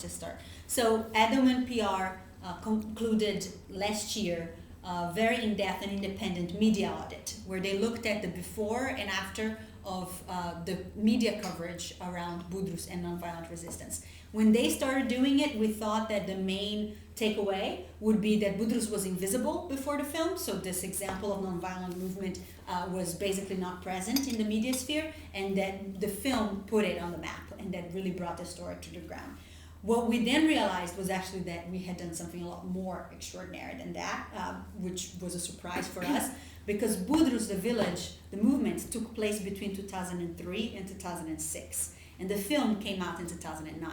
just start. So Edelman PR concluded last year a very in-depth and independent media audit where they looked at the before and after of the media coverage around Budrus and nonviolent resistance. When they started doing it, we thought that the main takeaway would be that Budrus was invisible before the film, so this example of nonviolent movement was basically not present in the media sphere, and that the film put it on the map, and that really brought the story to the ground. What we then realized was actually that we had done something a lot more extraordinary than that, which was a surprise for us, because Budrus, the village, the movement took place between 2003 and 2006, and the film came out in 2009.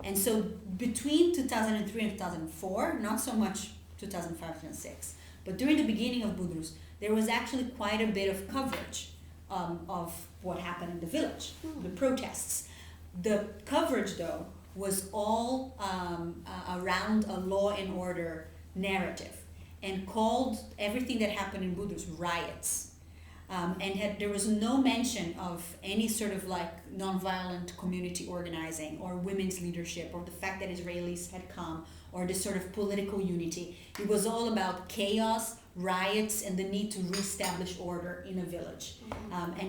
And so between 2003 and 2004, not so much 2005 and 2006, but during the beginning of Budrus, there was actually quite a bit of coverage of what happened in the village, the protests. The coverage, though, was all around a law and order narrative and called everything that happened in Budrus riots. There was no mention of any sort of like nonviolent community organizing or women's leadership or the fact that Israelis had come or this sort of political unity. It was all about chaos, riots, and the need to reestablish order in a village.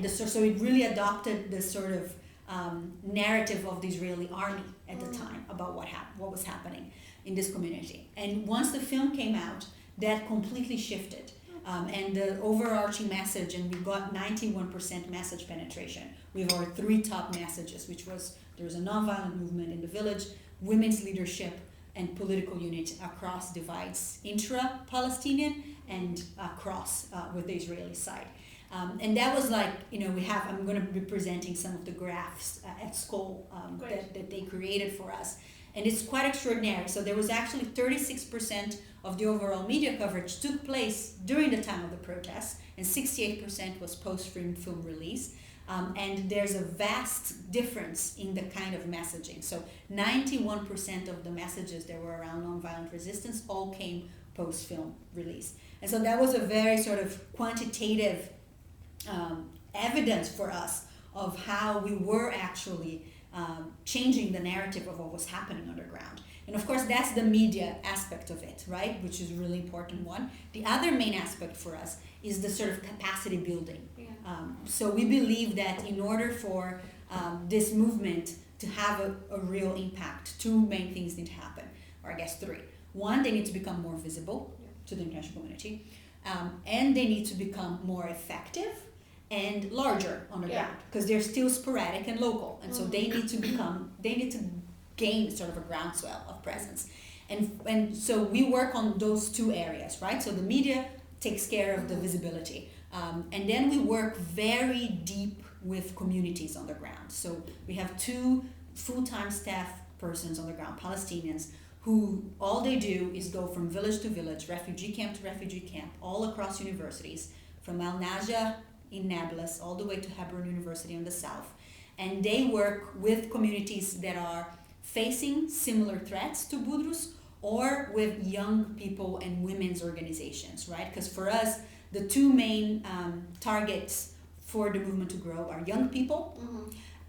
So it really adopted the sort of narrative of the Israeli army at the time about what was happening in this community. And once the film came out, that completely shifted. And the overarching message, and we got 91% message penetration with our 3 top messages, which was there was a nonviolent movement in the village, women's leadership, and political unity across divides, intra-Palestinian and across with the Israeli side. And that was like, I'm going to be presenting some of the graphs at school that they created for us. And it's quite extraordinary. So there was actually 36% of the overall media coverage took place during the time of the protests, and 68% was post-film release. And there's a vast difference in the kind of messaging. So 91% of the messages that were around nonviolent resistance all came post-film release. And so that was a very sort of quantitative evidence for us of how we were actually changing the narrative of what was happening underground. And of course, that's the media aspect of it, right? Which is a really important one. The other main aspect for us is the sort of capacity building. Yeah. So we believe that in order for this movement to have a real impact, 2 main things need to happen, or I guess 3. 1, they need to become more visible to the international community, and they need to become more effective and larger on the ground, because they're still sporadic and local, and so they need to gain sort of a groundswell of presence, and so we work on those 2 areas, right? So the media takes care of the visibility, and then we work very deep with communities on the ground. So we have 2 full-time staff persons on the ground, Palestinians, who all they do is go from village to village, refugee camp to refugee camp, all across universities, from Al Najah in Nablus all the way to Hebron University in the south. And they work with communities that are facing similar threats to Budrus, or with young people and women's organizations, right? Because for us, the 2 main targets for the movement to grow are young people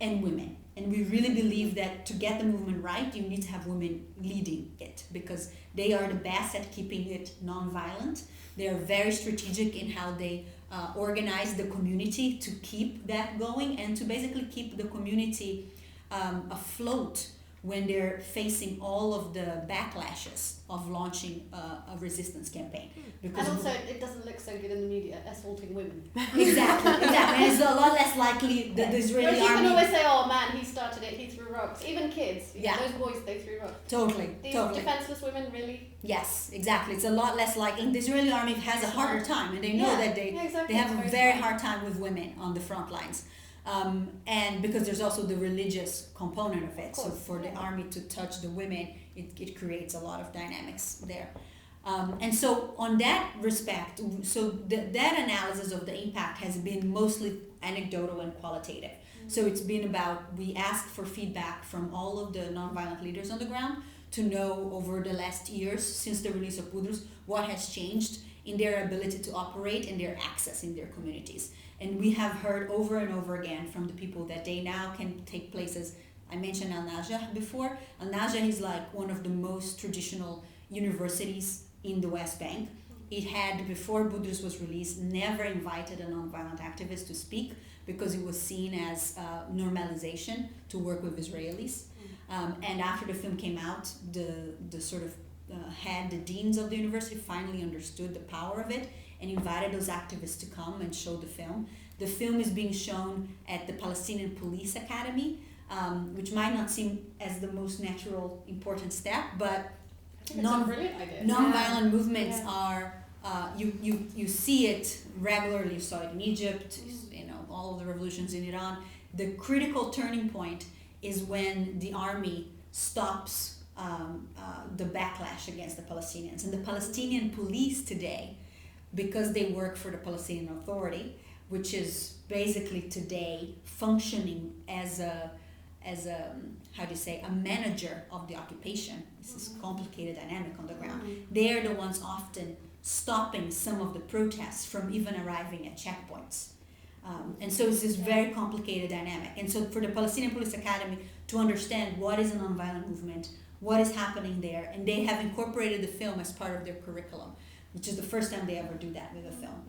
and women. And we really believe that to get the movement right, you need to have women leading it, because they are the best at keeping it nonviolent. They are very strategic in how they organize the community to keep that going and to basically keep the community afloat when they're facing all of the backlashes of launching a resistance campaign. Because and also, it doesn't look so good in the media, assaulting women. Exactly. And it's a lot less likely that the Israeli army... You can always say, oh man, he started it, he threw rocks. Even kids, those boys, they threw rocks. Totally. These defenseless women, really? Yes, exactly. It's a lot less likely. And the Israeli army has a harder time, and they know that they have a very hard time with women on the front lines. And because there's also the religious component of it, so for the army to touch the women, it creates a lot of dynamics there. And so on that respect, so that analysis of the impact has been mostly anecdotal and qualitative. So it's been about, we asked for feedback from all of the nonviolent leaders on the ground to know over the last years, since the release of Budrus, what has changed in their ability to operate and their access in their communities. And we have heard over and over again from the people that they now can take places I mentioned Al Najah before. Al Najah is like one of the most traditional universities in the West Bank. It had, before Budrus was released, never invited a nonviolent activist to speak because it was seen as normalization to work with Israelis. And after the film came out, the sort of the deans of the university finally understood the power of it and invited those activists to come and show the film. The film is being shown at the Palestinian Police Academy, which might not seem as the most natural, important step, but nonviolent movements are, you see it regularly. You saw it in Egypt, all of the revolutions in Iran. The critical turning point is when the army stops the backlash against the Palestinians. And the Palestinian police today, because they work for the Palestinian Authority, which is basically today functioning as a manager of the occupation. This is a complicated dynamic on the ground. They are the ones often stopping some of the protests from even arriving at checkpoints. And so it's this very complicated dynamic. And so for the Palestinian Police Academy to understand what is a nonviolent movement, what is happening there, and they have incorporated the film as part of their curriculum, which is the first time they ever do that with a film.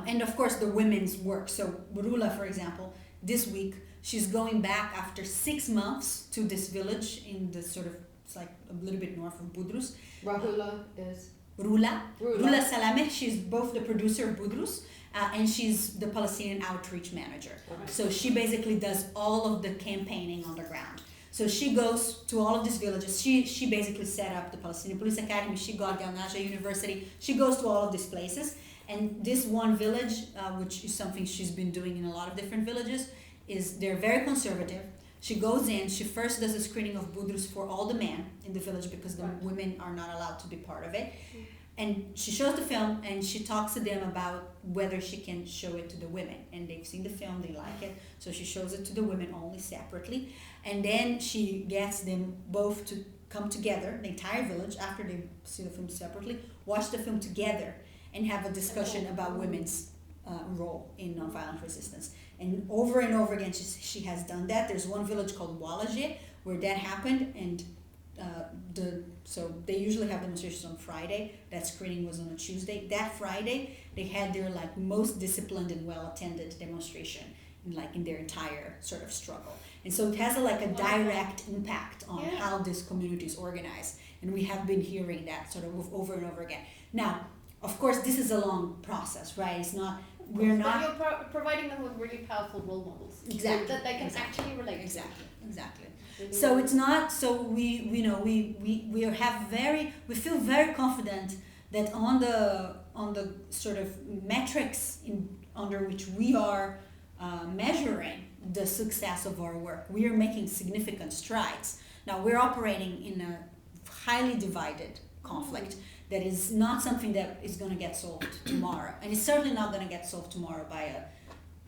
And of course the women's work. So Rula, for example, this week, she's going back after 6 months to this village in the sort of, it's like a little bit north of Budrus. Rahula is? Rula Salameh, she's both the producer of Budrus, and she's the Palestinian outreach manager. Okay. So she basically does all of the campaigning on the ground. So she goes to all of these villages. She basically set up the Palestinian Police Academy. She got Al Najah University. She goes to all of these places. And this one village, which is something she's been doing in a lot of different villages, is they're very conservative. She goes in, she first does a screening of Budrus for all the men in the village because the women are not allowed to be part of it. And she shows the film and she talks to them about whether she can show it to the women. And they've seen the film, they like it. So she shows it to the women only separately. And then she gets them both to come together, the entire village, after they see the film separately, watch the film together and have a discussion about women's role in nonviolent resistance. And over again, she has done that. There's one village called Walaje where that happened, and so they usually have demonstrations on Friday. That screening was on a Tuesday. That Friday, they had their most disciplined and well-attended demonstration in their entire sort of struggle. And so it has a direct impact on how this community is organized. And we have been hearing that sort of over and over again. Now, of course, this is a long process, right? It's not. We're not. But you're providing them with really powerful role models. Exactly. That they can actually relate. Exactly. So it's not. So we feel very confident that on the sort of metrics under which we are measuring the success of our work, we are making significant strides. Now we're operating in a highly divided conflict. That is not something that is going to get solved tomorrow. And it's certainly not going to get solved tomorrow by a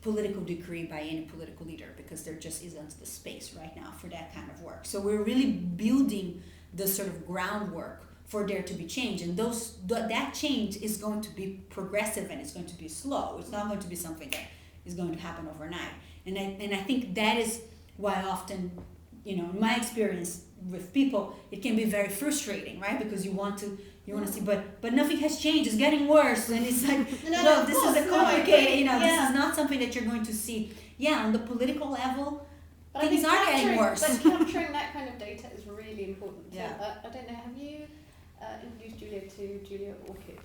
political decree by any political leader, because there just isn't the space right now for that kind of work. So we're really building the sort of groundwork for there to be change. And that change is going to be progressive and it's going to be slow. It's not going to be something that is going to happen overnight. And I think that is why often, in my experience with people, it can be very frustrating, right? Because you want to see, but nothing has changed. It's getting worse, and it's like, this is a complicated. This is not something that you're going to see. Yeah, on the political level, but things are getting worse. But capturing that kind of data is really important. Yeah. I don't know. Have you introduced Julia to Julia Orchid?